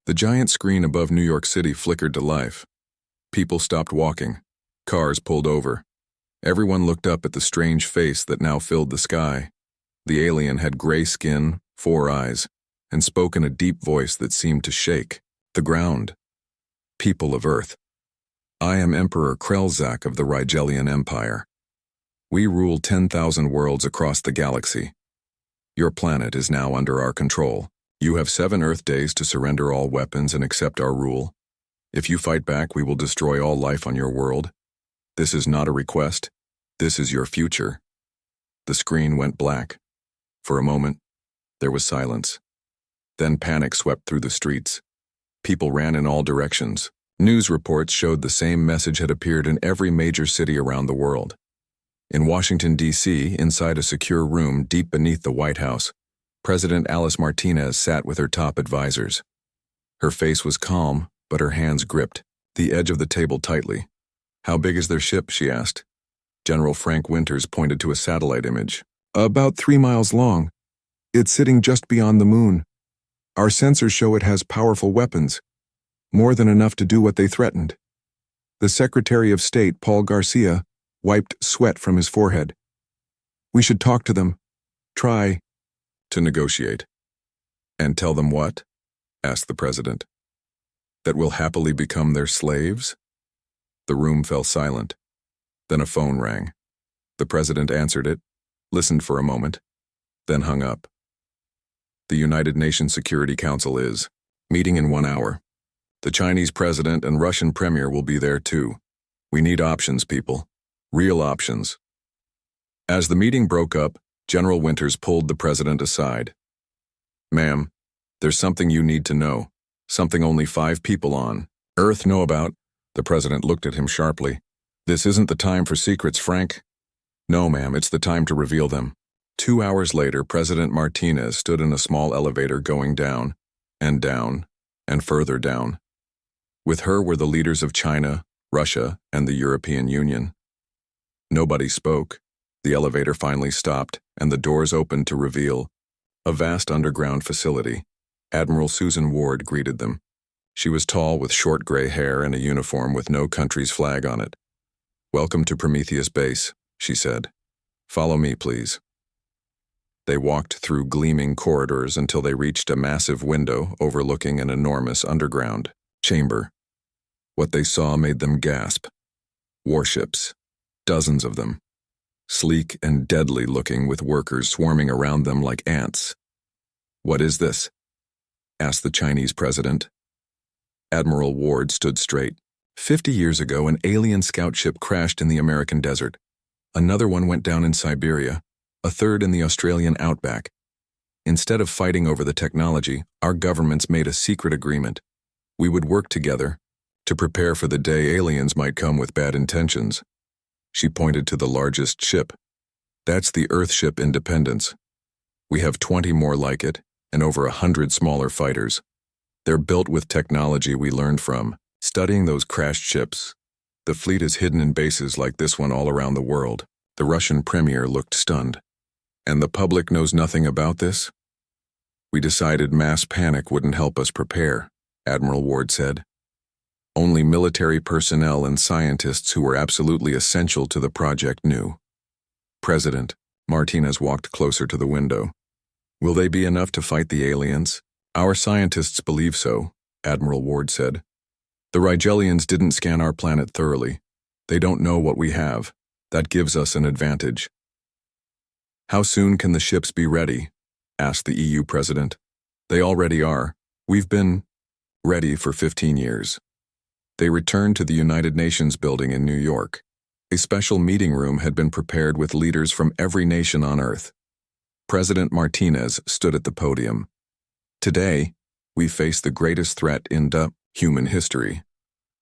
The giant screen above New York City flickered to life. People stopped walking. Cars pulled over. Everyone looked up at the strange face that now filled the sky. The alien had gray skin, 4 eyes, and spoke in a deep voice that seemed to shake the ground. People of Earth. I am Emperor Krelzak of the Rigelian Empire. We rule 10,000 worlds across the galaxy. Your planet is now under our control. You have 7 Earth days to surrender all weapons and accept our rule. If you fight back, we will destroy all life on your world. This is not a request. This is your future. The screen went black. For a moment, there was silence. Then panic swept through the streets. People ran in all directions. News reports showed the same message had appeared in every major city around the world. In Washington, D.C., inside a secure room deep beneath the White House, President Alice Martinez sat with her top advisors. Her face was calm, but her hands gripped the edge of the table tightly. How big is their ship, she asked. General Frank Winters pointed to a satellite image. About 3 miles long. It's sitting just beyond the moon. Our sensors show it has powerful weapons, more than enough to do what they threatened. The Secretary of State, Paul Garcia, wiped sweat from his forehead. We should talk to them. Try to negotiate. And tell them what? Asked the president. That we'll happily become their slaves? The room fell silent. Then a phone rang. The president answered it, listened for a moment, then hung up. The United Nations Security Council is meeting in 1 hour. The Chinese president and Russian premier will be there too. We need options, people. Real options. As the meeting broke up, General Winters pulled the president aside. Ma'am, there's something you need to know. Something only 5 people on Earth know about. The president looked at him sharply. This isn't the time for secrets, Frank. No, ma'am, it's the time to reveal them. 2 hours later, President Martinez stood in a small elevator going down, and further down. With her were the leaders of China, Russia, and the European Union. Nobody spoke. The elevator finally stopped, and the doors opened to reveal a vast underground facility. Admiral Susan Ward greeted them. She was tall with short gray hair and a uniform with no country's flag on it. Welcome to Prometheus Base, she said. Follow me, please. They walked through gleaming corridors until they reached a massive window overlooking an enormous underground chamber. What they saw made them gasp. Warships, dozens of them. Sleek and deadly looking, with workers swarming around them like ants. What is this? Asked the Chinese president. Admiral Ward stood straight. 50 years ago, an alien scout ship crashed in the American desert. Another one went down in Siberia, a third in the Australian outback. Instead of fighting over the technology, our governments made a secret agreement. We would work together to prepare for the day aliens might come with bad intentions. She pointed to the largest ship. That's the Earthship Independence. We have 20 more like it, and over 100 smaller fighters. They're built with technology we learned from studying those crashed ships. The fleet is hidden in bases like this one all around the world. The Russian premier looked stunned. And the public knows nothing about this? We decided mass panic wouldn't help us prepare, Admiral Ward said. Only military personnel and scientists who were absolutely essential to the project knew. President Martinez walked closer to the window. Will they be enough to fight the aliens? Our scientists believe so, Admiral Ward said. The Rigelians didn't scan our planet thoroughly. They don't know what we have. That gives us an advantage. How soon can the ships be ready? Asked the EU president. They already are. We've been ready for 15 years. They returned to the United Nations building in New York. A special meeting room had been prepared with leaders from every nation on Earth. President Martinez stood at the podium. Today, we face the greatest threat in human history.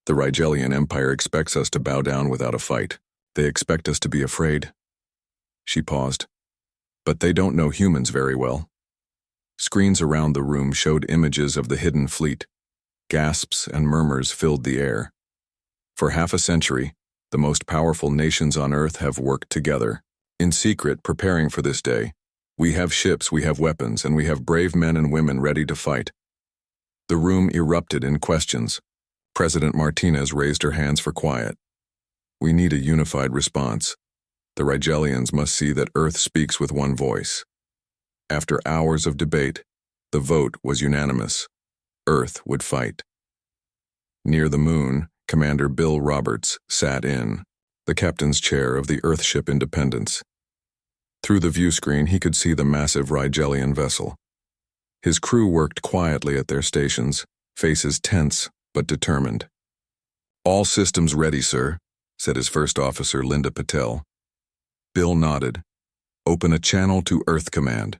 The Rigelian Empire expects us to bow down without a fight. They expect us to be afraid. She paused. But they don't know humans very well. Screens around the room showed images of the hidden fleet. Gasps and murmurs filled the air. For half a century, the most powerful nations on Earth have worked together, in secret, preparing for this day. We have ships, we have weapons, and we have brave men and women ready to fight. The room erupted in questions. President Martinez raised her hands for quiet. We need a unified response. The Rigelians must see that Earth speaks with one voice. After hours of debate, the vote was unanimous. Earth would fight. Near the moon, Commander Bill Roberts sat in the captain's chair of the Earthship Independence. Through the viewscreen, he could see the massive Rigelian vessel. His crew worked quietly at their stations, faces tense but determined. All systems ready, sir, said his first officer, Linda Patel. Bill nodded. Open a channel to Earth Command.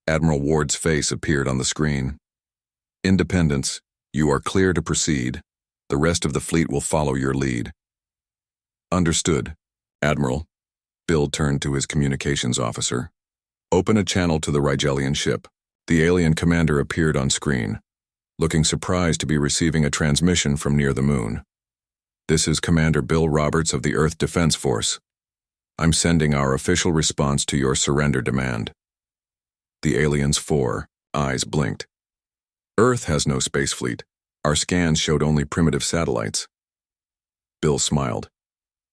Admiral Ward's face appeared on the screen. Independence, you are clear to proceed. The rest of the fleet will follow your lead. Understood, Admiral. Bill turned to his communications officer. Open a channel to the Rigelian ship. The alien commander appeared on screen, looking surprised to be receiving a transmission from near the moon. This is Commander Bill Roberts of the Earth Defense Force. I'm sending our official response to your surrender demand. The alien's eyes blinked. Earth has no space fleet. Our scans showed only primitive satellites. Bill smiled.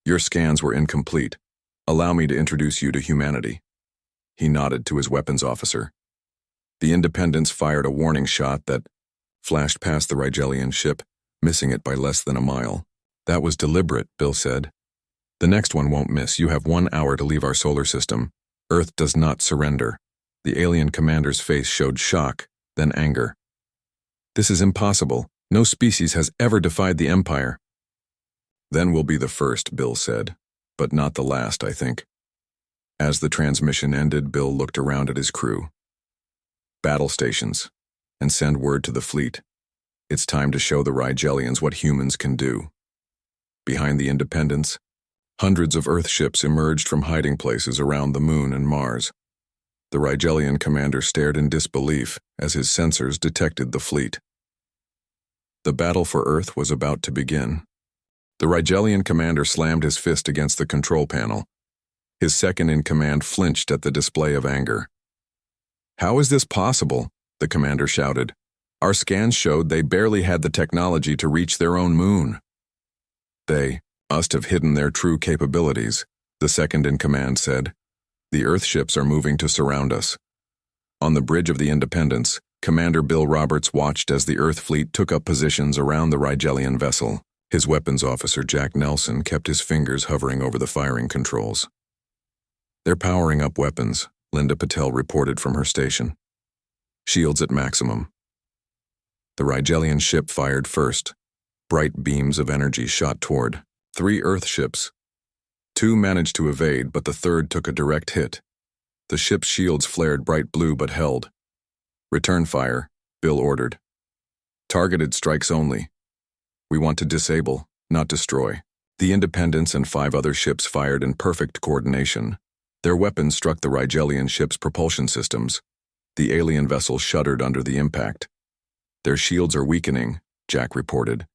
Your scans were incomplete. Allow me to introduce you to humanity. He nodded to his weapons officer. The Independence fired a warning shot that flashed past the Rigelian ship, missing it by less than a mile. That was deliberate, Bill said. The next one won't miss. You have 1 hour to leave our solar system. Earth does not surrender. The alien commander's face showed shock, then anger. This is impossible. No species has ever defied the Empire. Then we'll be the first, Bill said, but not the last, I think. As the transmission ended, Bill looked around at his crew. Battle stations, and send word to the fleet. It's time to show the Rigelians what humans can do. Behind the Independence, hundreds of Earth ships emerged from hiding places around the Moon and Mars. The Rigelian commander stared in disbelief as his sensors detected the fleet. The battle for Earth was about to begin. The Rigelian commander slammed his fist against the control panel. His second-in-command flinched at the display of anger. How is this possible? The commander shouted. Our scans showed they barely had the technology to reach their own moon. They must have hidden their true capabilities, the second-in-command said. The Earthships are moving to surround us. On the bridge of the Independence, Commander Bill Roberts watched as the Earth fleet took up positions around the Rigelian vessel. His weapons officer, Jack Nelson, kept his fingers hovering over the firing controls. They're powering up weapons, Linda Patel reported from her station. Shields at maximum. The Rigelian ship fired first. Bright beams of energy shot toward 3 Earth ships. 2 managed to evade, but the third took a direct hit. The ship's shields flared bright blue but held. Return fire, Bill ordered. Targeted strikes only. We want to disable, not destroy. The Independence and 5 other ships fired in perfect coordination. Their weapons struck the Rigelian ship's propulsion systems. The alien vessel shuddered under the impact. Their shields are weakening, Jack reported.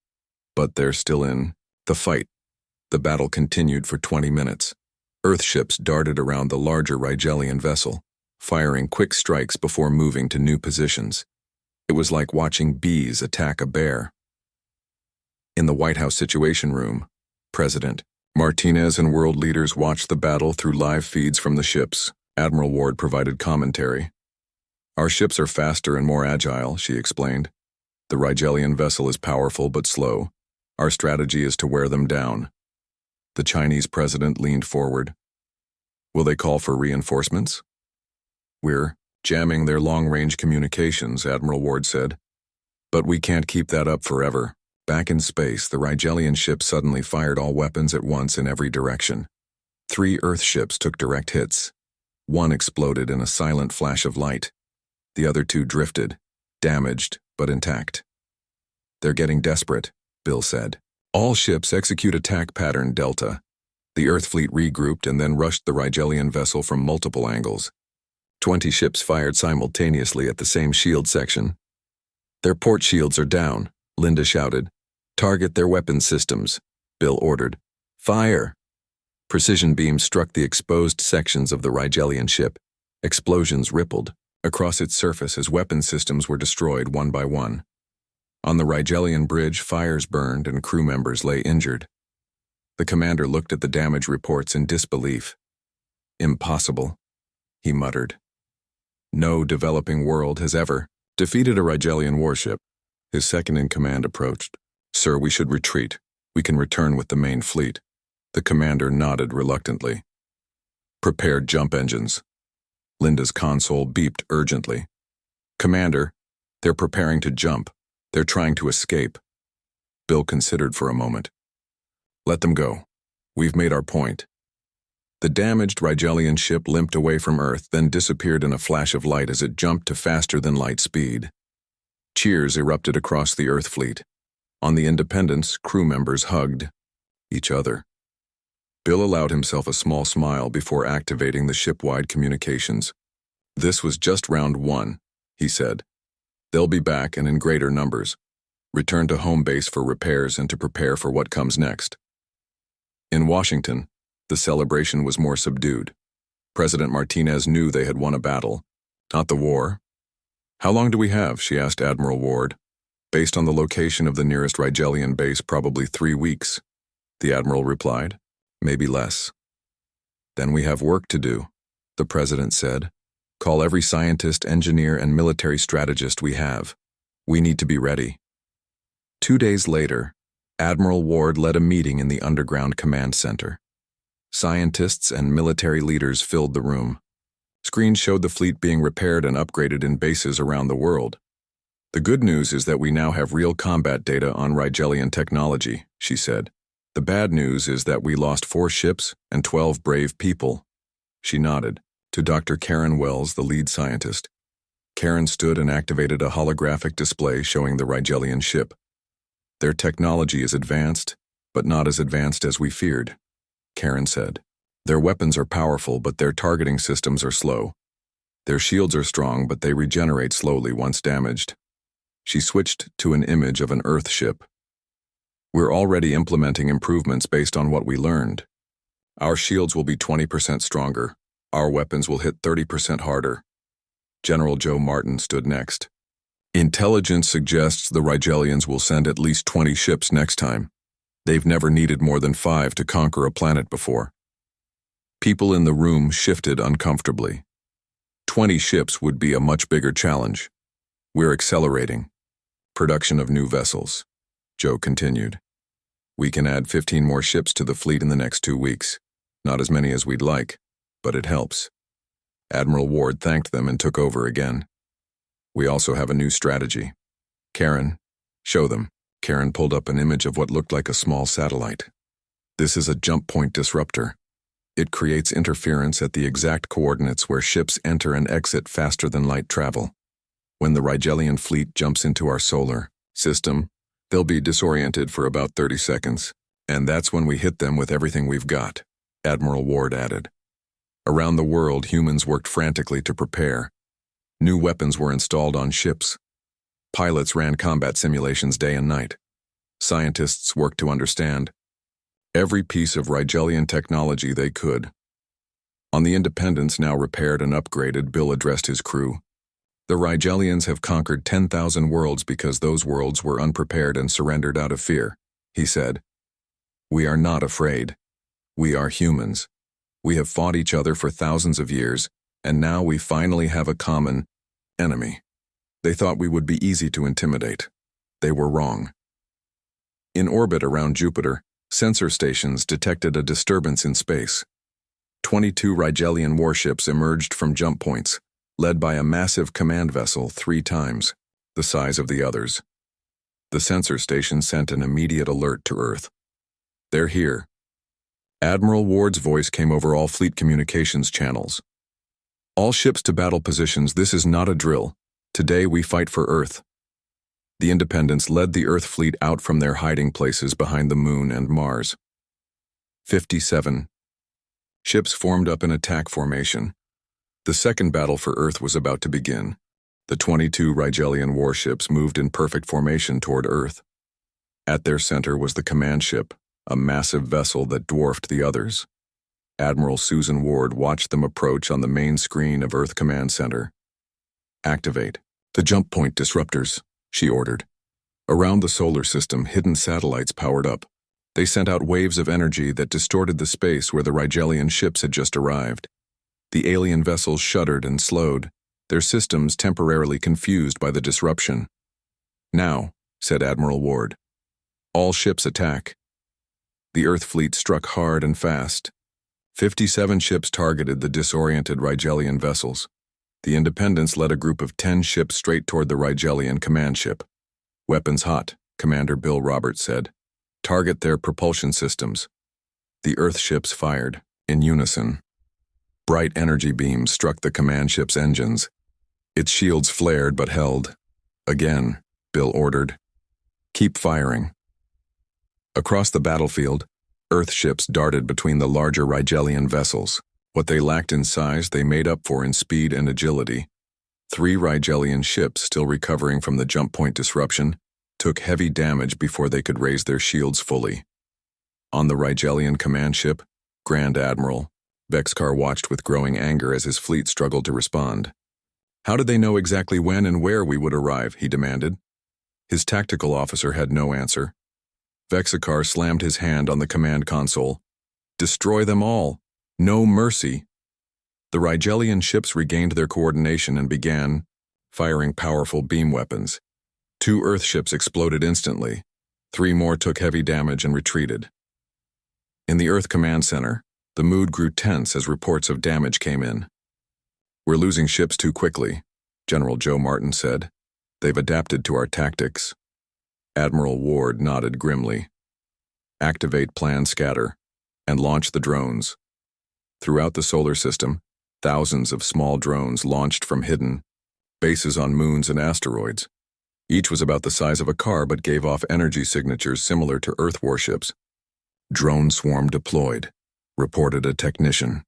But they're still in the fight. The battle continued for 20 minutes. Earthships darted around the larger Rigelian vessel, firing quick strikes before moving to new positions. It was like watching bees attack a bear. In the White House Situation Room, President Martinez and world leaders watched the battle through live feeds from the ships. Admiral Ward provided commentary. Our ships are faster and more agile, she explained. The Rigelian vessel is powerful but slow. Our strategy is to wear them down. The Chinese president leaned forward. Will they call for reinforcements? We're jamming their long-range communications, Admiral Ward said. But we can't keep that up forever. Back in space, the Rigelian ship suddenly fired all weapons at once in every direction. 3 Earth ships took direct hits. 1 exploded in a silent flash of light. The other 2 drifted, damaged but intact. They're getting desperate, Bill said. All ships execute attack pattern Delta. The Earth fleet regrouped and then rushed the Rigelian vessel from multiple angles. 20 ships fired simultaneously at the same shield section. Their port shields are down, Linda shouted. Target their weapons systems, Bill ordered. Fire! Precision beams struck the exposed sections of the Rigelian ship. Explosions rippled across its surface as weapon systems were destroyed one by one. On the Rigelian bridge, fires burned and crew members lay injured. The commander looked at the damage reports in disbelief. "Impossible," he muttered. "No developing world has ever defeated a Rigelian warship." His second-in-command approached. "Sir, we should retreat. We can return with the main fleet." The commander nodded reluctantly. "Prepare jump engines." Linda's console beeped urgently. "Commander, they're preparing to jump. They're trying to escape." Bill considered for a moment. "Let them go. We've made our point." The damaged Rigelian ship limped away from Earth, then disappeared in a flash of light as it jumped to faster-than-light speed. Cheers erupted across the Earth fleet. On the Independence, crew members hugged each other. Bill allowed himself a small smile before activating the ship-wide communications. "This was just round 1, he said. "They'll be back and in greater numbers. Return to home base for repairs and to prepare for what comes next." In Washington, the celebration was more subdued. President Martinez knew they had won a battle, not the war. "How long do we have?" she asked Admiral Ward. "Based on the location of the nearest Rigelian base, probably 3 weeks," the admiral replied. "Maybe less." "Then we have work to do," the president said. "Call every scientist, engineer, and military strategist we have. We need to be ready." 2 days later, Admiral Ward led a meeting in the underground command center. Scientists and military leaders filled the room. Screens showed the fleet being repaired and upgraded in bases around the world. "The good news is that we now have real combat data on Rigelian technology," she said. "The bad news is that we lost 4 ships and 12 brave people." She nodded to Dr. Karen Wells, the lead scientist. Karen stood and activated a holographic display showing the Rigelian ship. "Their technology is advanced, but not as advanced as we feared," Karen said. "Their weapons are powerful, but their targeting systems are slow. Their shields are strong, but they regenerate slowly once damaged." She switched to an image of an Earth ship. "We're already implementing improvements based on what we learned. Our shields will be 20% stronger. Our weapons will hit 30% harder." General Joe Martin stood next. "Intelligence suggests the Rigelians will send at least 20 ships next time. They've never needed more than 5 to conquer a planet before." People in the room shifted uncomfortably. 20 ships would be a much bigger challenge. "We're accelerating production of new vessels," Joe continued. "We can add 15 more ships to the fleet in the next 2 weeks. Not as many as we'd like, but it helps." Admiral Ward thanked them and took over again. "We also have a new strategy. Karen, show them." Karen pulled up an image of what looked like a small satellite. "This is a jump point disruptor. It creates interference at the exact coordinates where ships enter and exit faster than light travel. When the Rigelian fleet jumps into our solar system, they'll be disoriented for about 30 seconds, and that's when we hit them with everything we've got," Admiral Ward added. Around the world, humans worked frantically to prepare. New weapons were installed on ships. Pilots ran combat simulations day and night. Scientists worked to understand every piece of Rigelian technology they could. On the Independence, now repaired and upgraded, Bill addressed his crew. "The Rigelians have conquered 10,000 worlds because those worlds were unprepared and surrendered out of fear," he said. "We are not afraid. We are humans. We have fought each other for thousands of years, and now we finally have a common enemy. They thought we would be easy to intimidate. They were wrong." In orbit around Jupiter, sensor stations detected a disturbance in space. 22 Rigelian warships emerged from jump points, led by a massive command vessel 3 times the size of the others. The sensor station sent an immediate alert to Earth. "They're here." Admiral Ward's voice came over all fleet communications channels. "All ships to battle positions. This is not a drill. Today we fight for Earth." The Independence led the Earth fleet out from their hiding places behind the Moon and Mars. 57 ships formed up in attack formation. The second battle for Earth was about to begin. The 22 Rigelian warships moved in perfect formation toward Earth. At their center was the command ship, a massive vessel that dwarfed the others. Admiral Susan Ward watched them approach on the main screen of Earth Command Center. "Activate the jump point disruptors," she ordered. Around the solar system, hidden satellites powered up. They sent out waves of energy that distorted the space where the Rigelian ships had just arrived. The alien vessels shuddered and slowed, their systems temporarily confused by the disruption. "Now," said Admiral Ward. "All ships attack." The Earth fleet struck hard and fast. 57 ships targeted the disoriented Rigelian vessels. The Independence led a group of 10 ships straight toward the Rigelian command ship. "Weapons hot," Commander Bill Roberts said. "Target their propulsion systems." The Earth ships fired, in unison. Bright energy beams struck the command ship's engines. Its shields flared but held. "Again," Bill ordered. "Keep firing." Across the battlefield, Earth ships darted between the larger Rigelian vessels. What they lacked in size, they made up for in speed and agility. 3 Rigelian ships, still recovering from the jump point disruption, took heavy damage before they could raise their shields fully. On the Rigelian command ship, Grand Admiral Vexcar watched with growing anger as his fleet struggled to respond. "How did they know exactly when and where we would arrive?" he demanded. His tactical officer had no answer. Vexcar slammed his hand on the command console. "Destroy them all. No mercy." The Rigelian ships regained their coordination and began firing powerful beam weapons. 2 Earth ships exploded instantly. 3 more took heavy damage and retreated. In the Earth Command Center, the mood grew tense as reports of damage came in. "We're losing ships too quickly," General Joe Martin said. "They've adapted to our tactics." Admiral Ward nodded grimly. "Activate Plan Scatter and launch the drones." Throughout the solar system, thousands of small drones launched from hidden bases on moons and asteroids. Each was about the size of a car but gave off energy signatures similar to Earth warships. "Drone swarm deployed," reported a technician.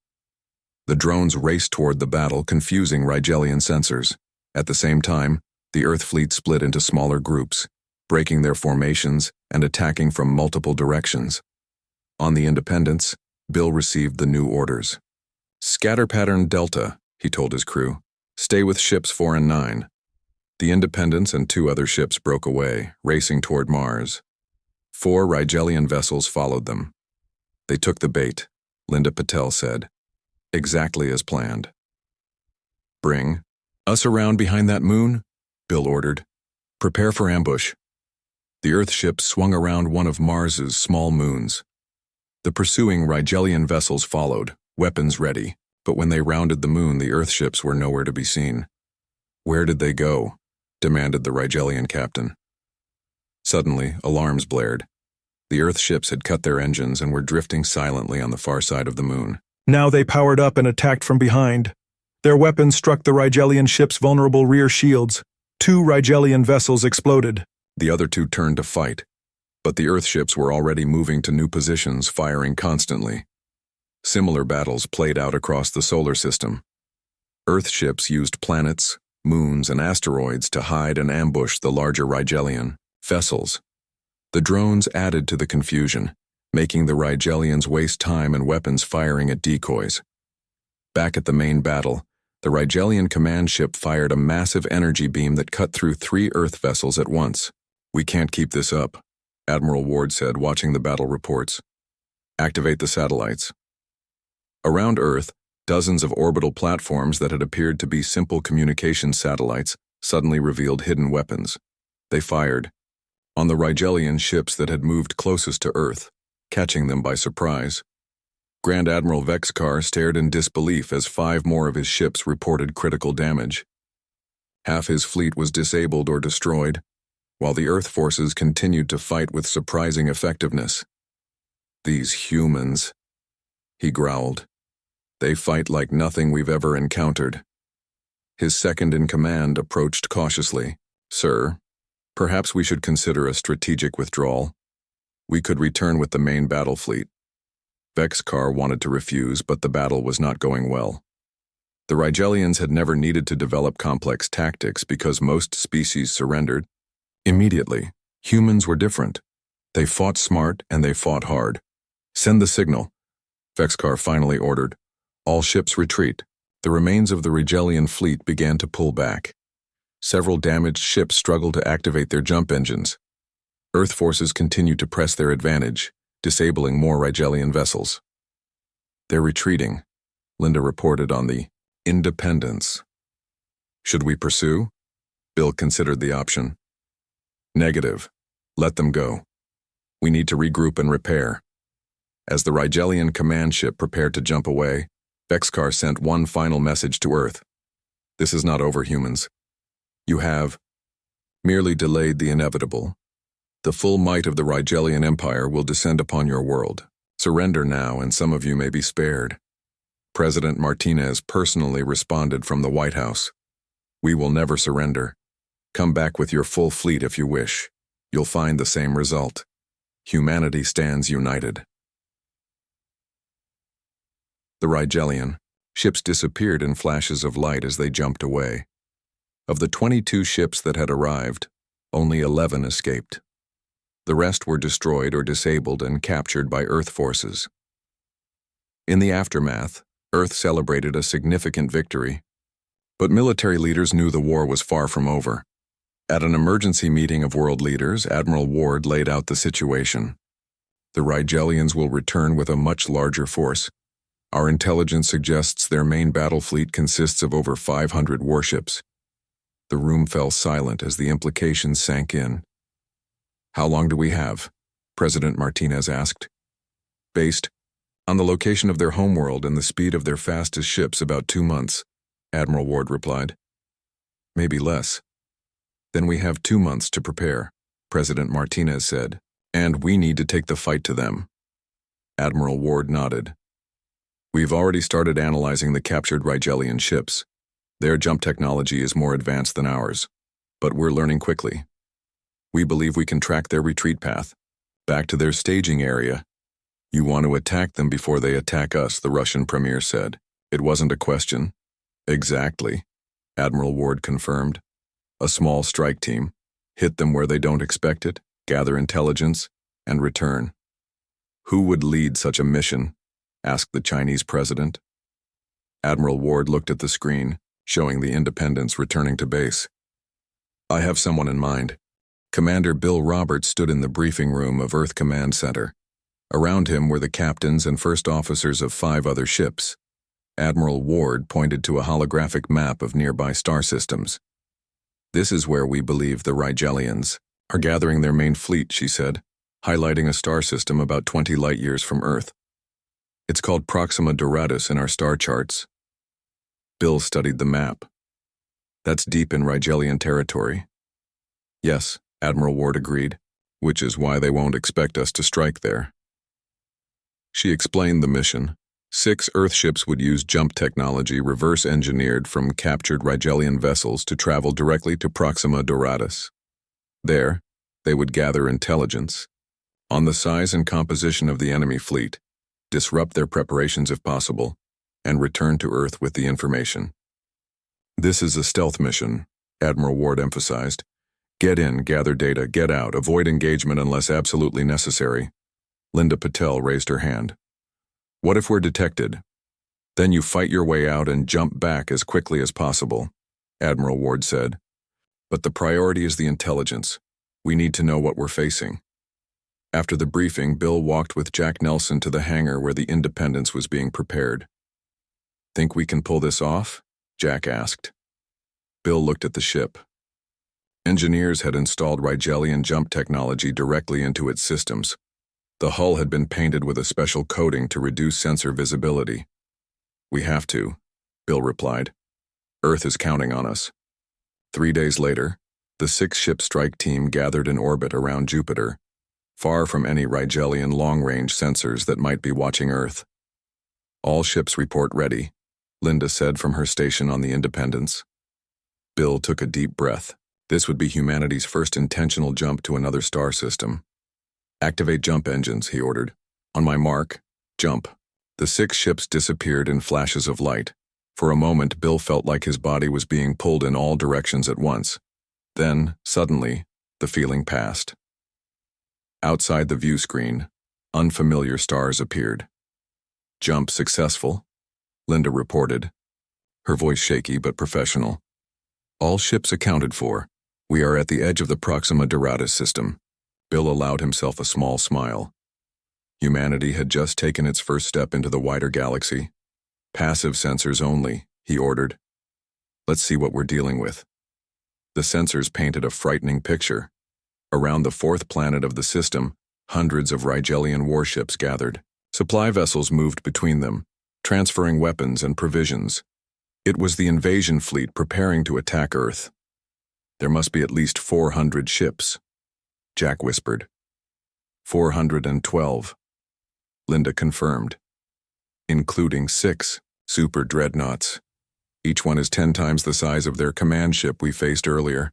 The drones raced toward the battle, confusing Rigelian sensors. At the same time, the Earth fleet split into smaller groups, breaking their formations and attacking from multiple directions. On the Independence, Bill received the new orders. "Scatter pattern Delta," he told his crew. "Stay with ships 4 and 9. The Independence and 2 other ships broke away, racing toward Mars. 4 Rigelian vessels followed them. "They took the bait," Linda Patel said. "Exactly as planned." "Bring us around behind that moon," Bill ordered. "Prepare for ambush." The Earth ship swung around one of Mars's small moons. The pursuing Rigelian vessels followed, weapons ready, but when they rounded the moon, the Earth ships were nowhere to be seen. "Where did they go?" demanded the Rigelian captain. Suddenly, alarms blared. The Earth ships had cut their engines and were drifting silently on the far side of the moon. Now they powered up and attacked from behind. Their weapons struck the Rigelian ship's vulnerable rear shields. 2 Rigelian vessels exploded. The other 2 turned to fight, but the Earth ships were already moving to new positions, firing constantly. Similar battles played out across the solar system. Earth ships used planets, moons, and asteroids to hide and ambush the larger Rigelian vessels. The drones added to the confusion, making the Rigelians waste time and weapons firing at decoys. Back at the main battle, the Rigelian command ship fired a massive energy beam that cut through 3 Earth vessels at once. "We can't keep this up," Admiral Ward said, watching the battle reports. "Activate the satellites." Around Earth, dozens of orbital platforms that had appeared to be simple communications satellites suddenly revealed hidden weapons. They fired on the Rigelian ships that had moved closest to Earth, catching them by surprise. Grand Admiral Vexcar stared in disbelief as 5 more of his ships reported critical damage. Half his fleet was disabled or destroyed, while the Earth forces continued to fight with surprising effectiveness. "These humans," he growled. "They fight like nothing we've ever encountered." His second-in-command approached cautiously. "Sir, perhaps we should consider a strategic withdrawal. We could return with the main battle fleet." Vexcar wanted to refuse, but the battle was not going well. The Rigelians had never needed to develop complex tactics because most species surrendered immediately. Humans were different. They fought smart and they fought hard. "Send the signal," Vexcar finally ordered. "All ships retreat." The remains of the Rigelian fleet began to pull back. Several damaged ships struggled to activate their jump engines. Earth forces continue to press their advantage, disabling more Rigelian vessels. They're retreating, Linda reported on the Independence. Should we pursue? Bill considered the option. Negative. Let them go. We need to regroup and repair. As the Rigelian command ship prepared to jump away, Bexcar sent one final message to Earth. This is not over, humans. You have merely delayed the inevitable. The full might of the Rigelian Empire will descend upon your world. Surrender now, and some of you may be spared. President Martinez personally responded from the White House. We will never surrender. Come back with your full fleet if you wish. You'll find the same result. Humanity stands united. The Rigelian ships disappeared in flashes of light as they jumped away. Of the 22 ships that had arrived, only 11 escaped. The rest were destroyed or disabled and captured by Earth forces. In the aftermath, Earth celebrated a significant victory. But military leaders knew the war was far from over. At an emergency meeting of world leaders, Admiral Ward laid out the situation. The Rigelians will return with a much larger force. Our intelligence suggests their main battle fleet consists of over 500 warships. The room fell silent as the implications sank in. How long do we have? President Martinez asked. Based on the location of their homeworld and the speed of their fastest ships, about 2 months, Admiral Ward replied. Maybe less. Then we have 2 months to prepare, President Martinez said, and we need to take the fight to them. Admiral Ward nodded. We've already started analyzing the captured Rigelian ships. Their jump technology is more advanced than ours, but we're learning quickly. We believe we can track their retreat path, back to their staging area. You want to attack them before they attack us, the Russian premier said. It wasn't a question. Exactly, Admiral Ward confirmed. A small strike team, hit them where they don't expect it, gather intelligence, and return. Who would lead such a mission? Asked the Chinese president. Admiral Ward looked at the screen, showing the Independence returning to base. I have someone in mind. Commander Bill Roberts stood in the briefing room of Earth Command Center. Around him were the captains and first officers of 5 other ships. Admiral Ward pointed to a holographic map of nearby star systems. This is where we believe the Rigelians are gathering their main fleet, she said, highlighting a star system about 20 light-years from Earth. It's called Proxima Doratus in our star charts. Bill studied the map. That's deep in Rigelian territory. Yes, Admiral Ward agreed, which is why they won't expect us to strike there. She explained the mission. 6 Earth ships would use jump technology reverse-engineered from captured Rigelian vessels to travel directly to Proxima Doratus. There, they would gather intelligence on the size and composition of the enemy fleet, disrupt their preparations if possible, and return to Earth with the information. This is a stealth mission, Admiral Ward emphasized. Get in, gather data, get out, avoid engagement unless absolutely necessary. Linda Patel raised her hand. What if we're detected? Then you fight your way out and jump back as quickly as possible, Admiral Ward said. But the priority is the intelligence. We need to know what we're facing. After the briefing, Bill walked with Jack Nelson to the hangar where the Independence was being prepared. Think we can pull this off? Jack asked. Bill looked at the ship. Engineers had installed Rigelian jump technology directly into its systems. The hull had been painted with a special coating to reduce sensor visibility. We have to, Bill replied. Earth is counting on us. 3 days later, the 6-ship strike team gathered in orbit around Jupiter, far from any Rigelian long-range sensors that might be watching Earth. All ships report ready, Linda said from her station on the Independence. Bill took a deep breath. This would be humanity's first intentional jump to another star system. Activate jump engines, he ordered. On my mark, jump. The 6 ships disappeared in flashes of light. For a moment, Bill felt like his body was being pulled in all directions at once. Then, suddenly, the feeling passed. Outside the view screen, unfamiliar stars appeared. Jump successful, Linda reported, her voice shaky but professional. All ships accounted for. We are at the edge of the Proxima Doratus system. Bill allowed himself a small smile. Humanity had just taken its first step into the wider galaxy. Passive sensors only, he ordered. Let's see what we're dealing with. The sensors painted a frightening picture. Around the fourth planet of the system, hundreds of Rigelian warships gathered. Supply vessels moved between them, transferring weapons and provisions. It was the invasion fleet preparing to attack Earth. There must be at least 400 ships, Jack whispered. 412. Linda confirmed. Including 6 super dreadnoughts. Each one is 10 times the size of their command ship we faced earlier.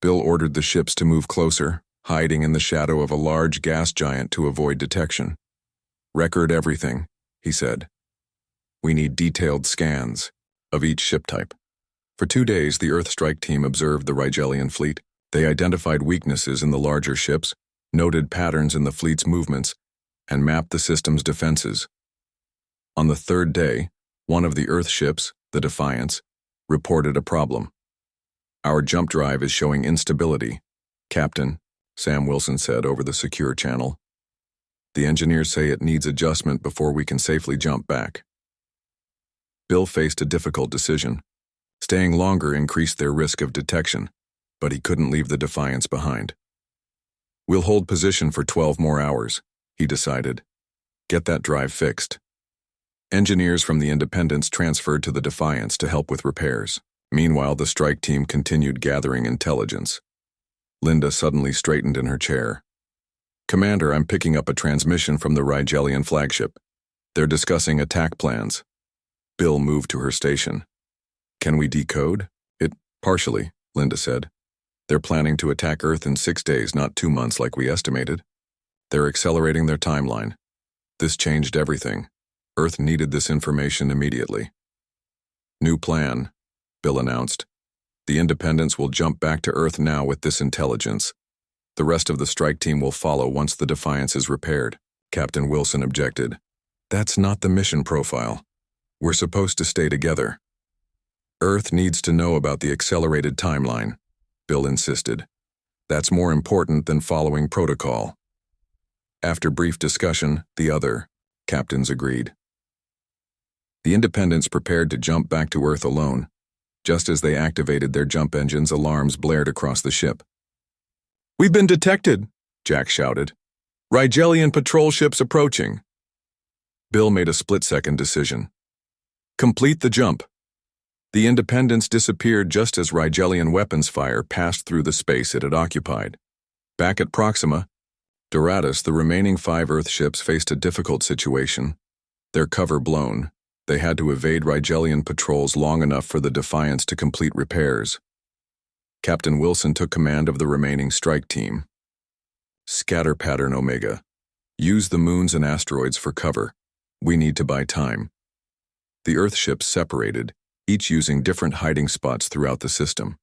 Bill ordered the ships to move closer, hiding in the shadow of a large gas giant to avoid detection. Record everything, he said. We need detailed scans of each ship type. For 2 days, the Earth Strike Team observed the Rigelian fleet. They identified weaknesses in the larger ships, noted patterns in the fleet's movements, and mapped the system's defenses. On the 3rd day, one of the Earth ships, the Defiance, reported a problem. Our jump drive is showing instability, Captain, Sam Wilson said over the secure channel. The engineers say it needs adjustment before we can safely jump back. Bill faced a difficult decision. Staying longer increased their risk of detection, but he couldn't leave the Defiance behind. We'll hold position for 12 more hours, he decided. Get that drive fixed. Engineers from the Independence transferred to the Defiance to help with repairs. Meanwhile, the strike team continued gathering intelligence. Linda suddenly straightened in her chair. Commander, I'm picking up a transmission from the Rigelian flagship. They're discussing attack plans. Bill moved to her station. Can we decode it? Partially, Linda said. They're planning to attack Earth in 6 days, not 2 months like we estimated. They're accelerating their timeline. This changed everything. Earth needed this information immediately. New plan, Bill announced. The Independence will jump back to Earth now with this intelligence. The rest of the strike team will follow once the Defiance is repaired. Captain Wilson objected. That's not the mission profile. We're supposed to stay together. Earth needs to know about the accelerated timeline, Bill insisted. That's more important than following protocol. After brief discussion, the other captains agreed. The Independence prepared to jump back to Earth alone. Just as they activated their jump engines, alarms blared across the ship. We've been detected, Jack shouted. Rigelian patrol ships approaching. Bill made a split-second decision. Complete the jump. The Independence disappeared just as Rigelian weapons fire passed through the space it had occupied. Back at Proxima, Doradus, the remaining 5 Earth ships faced a difficult situation. Their cover blown, they had to evade Rigelian patrols long enough for the Defiance to complete repairs. Captain Wilson took command of the remaining strike team. Scatter pattern Omega. Use the moons and asteroids for cover. We need to buy time. The Earth ships separated, each using different hiding spots throughout the system.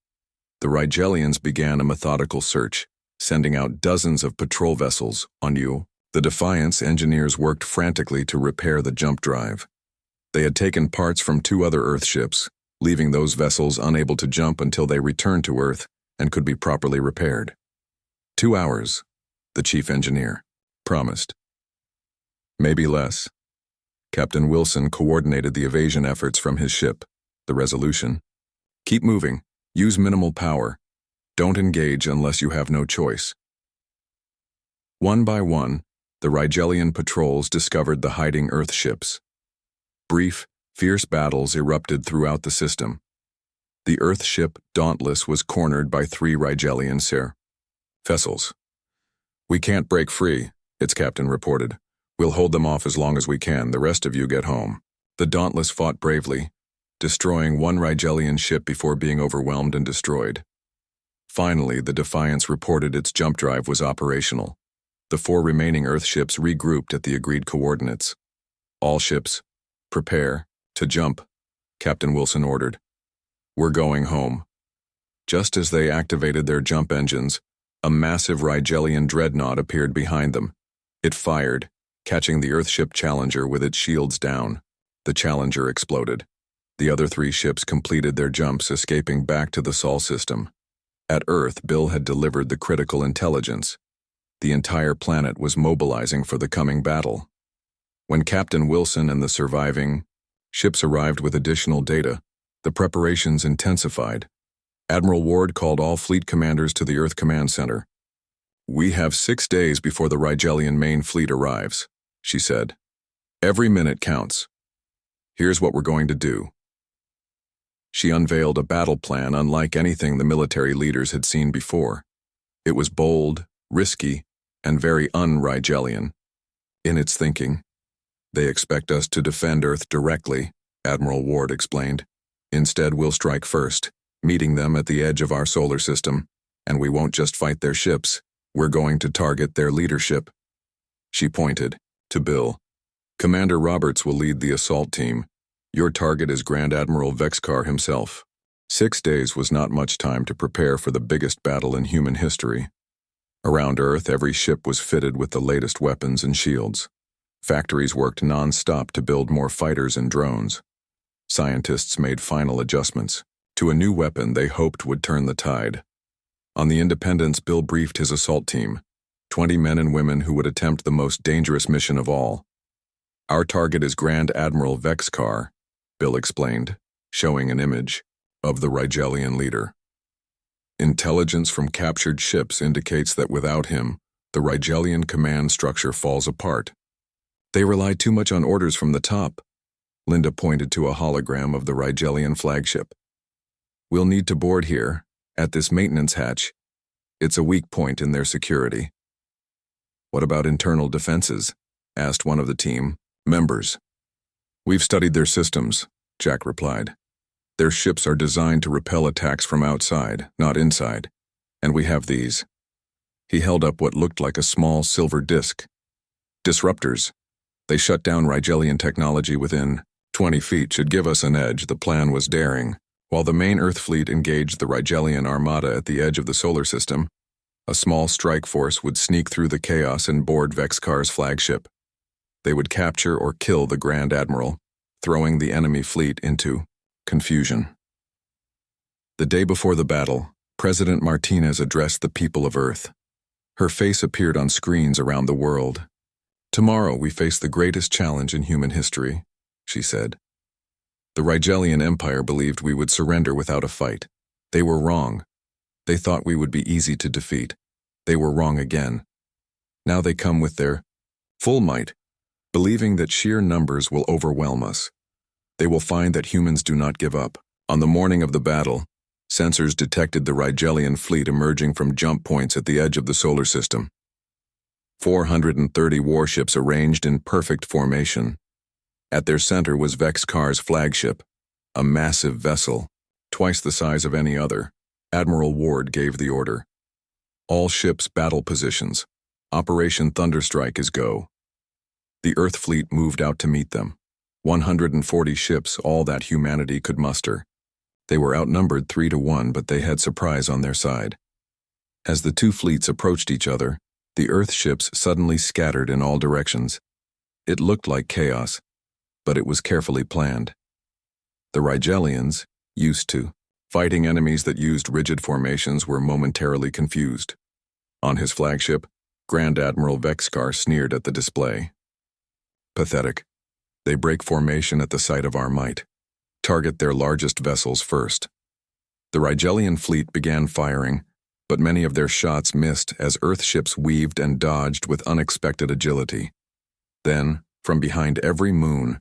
The Rigelians began a methodical search, sending out dozens of patrol vessels on you. The Defiance engineers worked frantically to repair the jump drive. They had taken parts from 2 other Earth ships, leaving those vessels unable to jump until they returned to Earth and could be properly repaired. 2 hours, the chief engineer promised. Maybe less. Captain Wilson coordinated the evasion efforts from his ship, the Resolution. Keep moving. Use minimal power. Don't engage unless you have no choice. One by one, the Rigelian patrols discovered the hiding Earth ships. Brief, fierce battles erupted throughout the system. The Earth ship Dauntless was cornered by 3 Rigelian vessels. We can't break free, its captain reported. We'll hold them off as long as we can. The rest of you get home. The Dauntless fought bravely, destroying 1 Rigelian ship before being overwhelmed and destroyed. Finally, the Defiance reported its jump drive was operational. The 4 remaining Earth ships regrouped at the agreed coordinates. All ships, prepare to jump, Captain Wilson ordered. We're going home. Just as they activated their jump engines, a massive Rigelian dreadnought appeared behind them. It fired, catching the Earthship Challenger with its shields down. The Challenger exploded. The other 3 ships completed their jumps, escaping back to the Sol system. At Earth, Bill had delivered the critical intelligence. The entire planet was mobilizing for the coming battle. When Captain Wilson and the surviving ships arrived with additional data, the preparations intensified. Admiral Ward called all fleet commanders to the Earth Command Center. "We have 6 days before the Rigelian main fleet arrives," she said. "Every minute counts. Here's what we're going to do." She unveiled a battle plan unlike anything the military leaders had seen before. It was bold, risky, and very un-Rigelian. In its thinking, "They expect us to defend Earth directly," Admiral Ward explained. "Instead, we'll strike first, meeting them at the edge of our solar system, and we won't just fight their ships, we're going to target their leadership." She pointed to Bill. "Commander Roberts will lead the assault team. Your target is Grand Admiral Vexcar himself." 6 days was not much time to prepare for the biggest battle in human history. Around Earth, every ship was fitted with the latest weapons and shields. Factories worked non-stop to build more fighters and drones. Scientists made final adjustments to a new weapon they hoped would turn the tide. On the Independence, Bill briefed his assault team, 20 men and women who would attempt the most dangerous mission of all. "Our target is Grand Admiral Vexcar," Bill explained, showing an image of the Rigelian leader. "Intelligence from captured ships indicates that without him, the Rigelian command structure falls apart. They rely too much on orders from the top." Linda pointed to a hologram of the Rigelian flagship. "We'll need to board here, at this maintenance hatch. It's a weak point in their security." "What about internal defenses?" asked one of the team members. "We've studied their systems," Jack replied. "Their ships are designed to repel attacks from outside, not inside. And we have these." He held up what looked like a small silver disc. "Disruptors. They shut down Rigelian technology within 20 feet, should give us an edge." The plan was daring. While the main Earth fleet engaged the Rigelian armada at the edge of the solar system, a small strike force would sneak through the chaos and board Vexcar's flagship. They would capture or kill the Grand Admiral, throwing the enemy fleet into confusion. The day before the battle, President Martinez addressed the people of Earth. Her face appeared on screens around the world. "Tomorrow we face the greatest challenge in human history," she said. "The Rigelian Empire believed we would surrender without a fight. They were wrong. They thought we would be easy to defeat. They were wrong again. Now they come with their full might, believing that sheer numbers will overwhelm us. They will find that humans do not give up." On the morning of the battle, sensors detected the Rigelian fleet emerging from jump points at the edge of the solar system. 430 warships arranged in perfect formation. At their center was Vexcar's flagship, a massive vessel, twice the size of any other. Admiral Ward gave the order. "All ships battle positions. Operation Thunderstrike is go." The Earth fleet moved out to meet them. 140 ships, all that humanity could muster. They were outnumbered 3-1, but they had surprise on their side. As the two fleets approached each other, the Earth ships suddenly scattered in all directions. It looked like chaos, but it was carefully planned. The Rigelians, used to fighting enemies that used rigid formations, were momentarily confused. On his flagship, Grand Admiral Vexcar sneered at the display. "Pathetic. They break formation at the sight of our might. Target their largest vessels first." The Rigelian fleet began firing, but many of their shots missed as Earth ships weaved and dodged with unexpected agility. Then, from behind every moon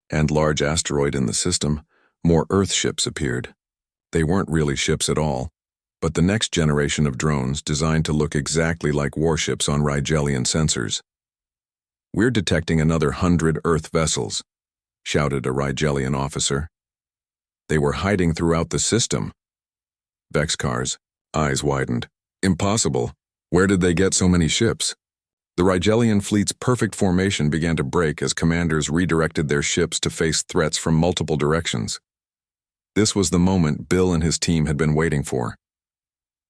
and large asteroid in the system, more Earth ships appeared. They weren't really ships at all, but the next generation of drones designed to look exactly like warships on Rigelian sensors. "We're detecting another 100 Earth vessels," shouted a Rigelian officer. "They were hiding throughout the system." Vexcar's eyes widened. "Impossible. Where did they get so many ships?" The Rigelian fleet's perfect formation began to break as commanders redirected their ships to face threats from multiple directions. This was the moment Bill and his team had been waiting for.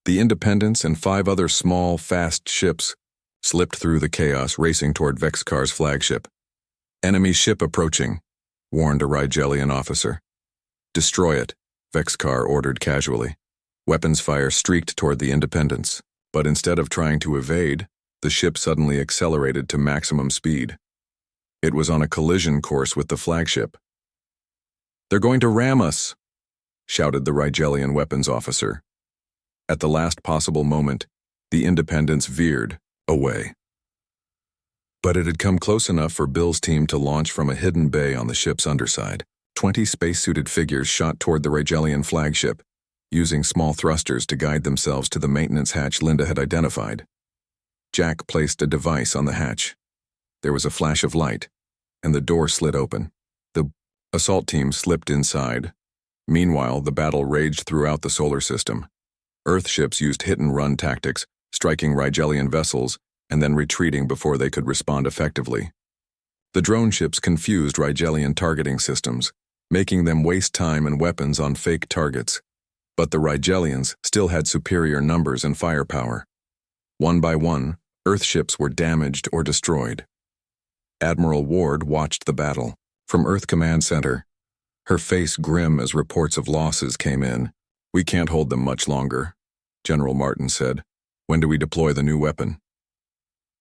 The Independence and 5 other small, fast ships slipped through the chaos, racing toward Vexcar's flagship. "Enemy ship approaching," warned a Rigelian officer. "Destroy it," Vexcar ordered casually. Weapons fire streaked toward the Independence, but instead of trying to evade, the ship suddenly accelerated to maximum speed. It was on a collision course with the flagship. "They're going to ram us!" shouted the Rigelian weapons officer. At the last possible moment, the Independence veered away. But it had come close enough for Bill's team to launch from a hidden bay on the ship's underside. 20 spacesuited figures shot toward the Rigelian flagship, using small thrusters to guide themselves to the maintenance hatch Linda had identified. Jack placed a device on the hatch. There was a flash of light, and the door slid open. The assault team slipped inside. Meanwhile, the battle raged throughout the solar system. Earth ships used hit-and-run tactics, striking Rigelian vessels and then retreating before they could respond effectively. The drone ships confused Rigelian targeting systems, making them waste time and weapons on fake targets. But the Rigelians still had superior numbers and firepower. One by one, Earth ships were damaged or destroyed. Admiral Ward watched the battle from Earth Command Center, her face grim as reports of losses came in. "We can't hold them much longer," General Martin said. "When do we deploy the new weapon?"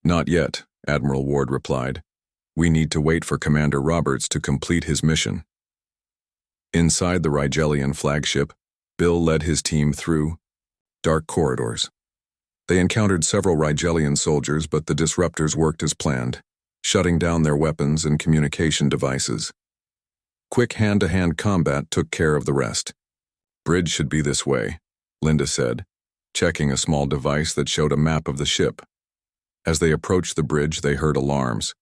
"Not yet," Admiral Ward replied. "We need to wait for Commander Roberts to complete his mission." Inside the Rigelian flagship, Bill led his team through dark corridors. They encountered several Rigelian soldiers, but the disruptors worked as planned, shutting down their weapons and communication devices. Quick hand-to-hand combat took care of the rest. "Bridge should be this way," Linda said, checking a small device that showed a map of the ship. As they approached the bridge, they heard alarms.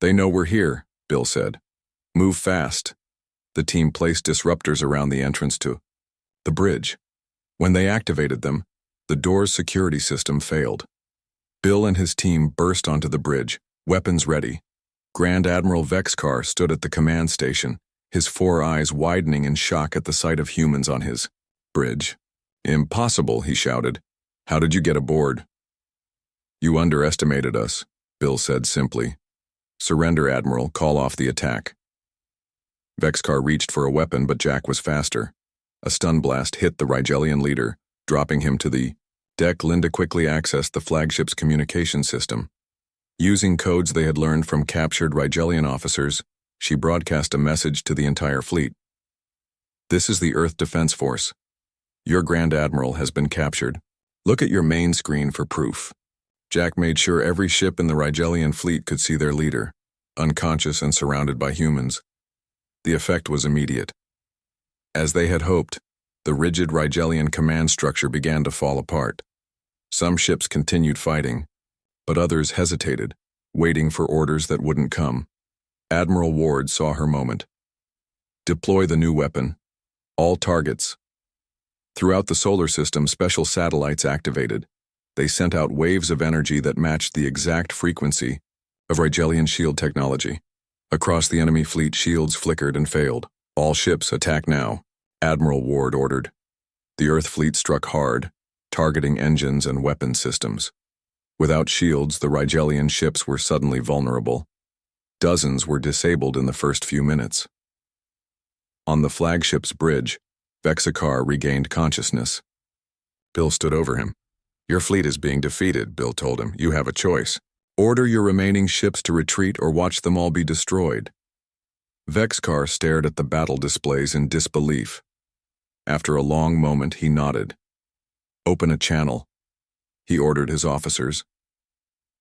"They know we're here," Bill said. "Move fast." The team placed disruptors around the entrance to the bridge. When they activated them, the door's security system failed. Bill and his team burst onto the bridge, weapons ready. Grand Admiral Vexcar stood at the command station, his 4 eyes widening in shock at the sight of humans on his bridge. "Impossible," he shouted. "How did you get aboard?" "You underestimated us," Bill said simply. "Surrender, Admiral. Call off the attack." Vexcar reached for a weapon, but Jack was faster. A stun blast hit the Rigelian leader, dropping him to the deck. Linda quickly accessed the flagship's communication system. Using codes they had learned from captured Rigelian officers, she broadcast a message to the entire fleet. "This is the Earth Defense Force. Your Grand Admiral has been captured. Look at your main screen for proof." Jack made sure every ship in the Rigelian fleet could see their leader, unconscious and surrounded by humans. The effect was immediate. As they had hoped, the rigid Rigelian command structure began to fall apart. Some ships continued fighting, but others hesitated, waiting for orders that wouldn't come. Admiral Ward saw her moment. "Deploy the new weapon. All targets." Throughout the solar system, special satellites activated. They sent out waves of energy that matched the exact frequency of Rigelian shield technology. Across the enemy fleet, shields flickered and failed. "All ships, attack now," Admiral Ward ordered. The Earth fleet struck hard, targeting engines and weapon systems. Without shields, the Rigelian ships were suddenly vulnerable. Dozens were disabled in the first few minutes. On the flagship's bridge, Vexcar regained consciousness. Bill stood over him. "Your fleet is being defeated," Bill told him. "You have a choice. Order your remaining ships to retreat or watch them all be destroyed." Vexcar stared at the battle displays in disbelief. After a long moment, he nodded. "Open a channel," he ordered his officers.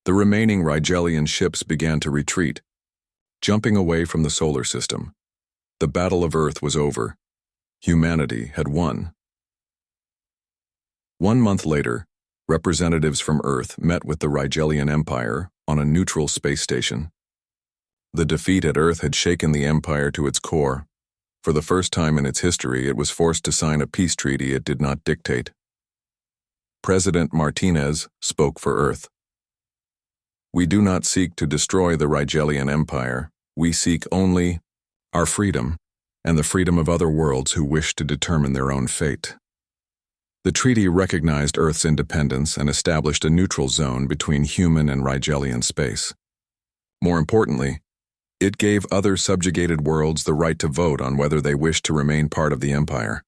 The remaining Rigelian ships began to retreat, jumping away from the solar system. The Battle of Earth was over. Humanity had won. 1 month later, representatives from Earth met with the Rigelian Empire on a neutral space station. The defeat at Earth had shaken the Empire to its core. For the first time in its history, it was forced to sign a peace treaty it did not dictate. President Martinez spoke for Earth. "We do not seek to destroy the Rigelian Empire. We seek only our freedom and the freedom of other worlds who wish to determine their own fate." The treaty recognized Earth's independence and established a neutral zone between human and Rigelian space. More importantly, it gave other subjugated worlds the right to vote on whether they wished to remain part of the Empire.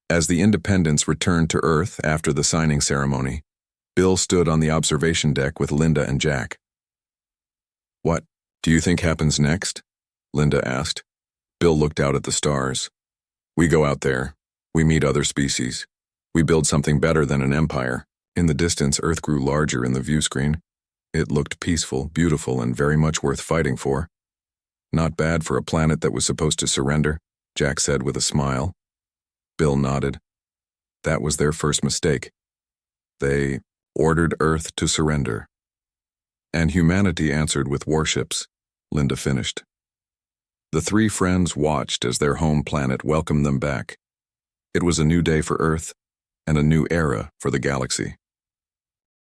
As the independents returned to Earth after the signing ceremony, Bill stood on the observation deck with Linda and Jack. "What do you think happens next?" Linda asked. Bill looked out at the stars. "We go out there. We meet other species. We build something better than an empire." In the distance, Earth grew larger in the view screen. It looked peaceful, beautiful, and very much worth fighting for. "Not bad for a planet that was supposed to surrender," Jack said with a smile. Bill nodded. That was their first mistake. They ordered Earth to surrender. "And humanity answered with warships," Linda finished. The three friends watched as their home planet welcomed them back. It was a new day for Earth and a new era for the galaxy.